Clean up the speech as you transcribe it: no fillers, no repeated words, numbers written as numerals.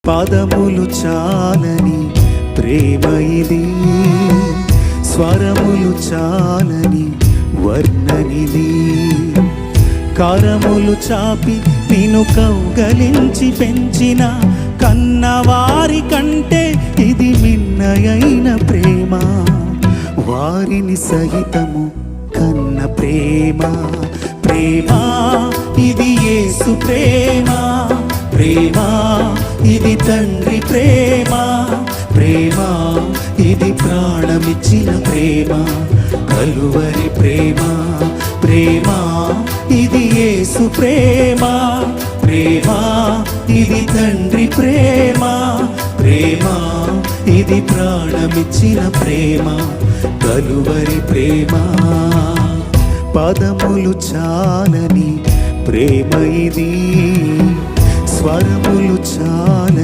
పదములు చాలని ప్రేమ ఇది, స్వరములు చాలని వర్ణనిది. కరములు చాపి నిన్ను కౌగలించి పెంచిన కన్నవారి కంటే ఇది మిన్నయైన ప్రేమ. వారిని సహితము కన్న ప్రేమ. ప్రేమ ఇది యేసు ప్రేమ. ప్రేమ ఇది తండ్రి ప్రేమ. ప్రేమ ఇది ప్రాణమిచ్చిన ప్రేమ. కలువరి ప్రేమ. ప్రేమ ఇది యేసు ప్రేమ. ప్రేమ ఇది తండ్రి ప్రేమ. ప్రేమ ఇది ప్రాణమిచ్చిన ప్రేమ. కలువరి ప్రేమ. పదములు చాలని ప్రేమ ఇది, స్వరములు చాలని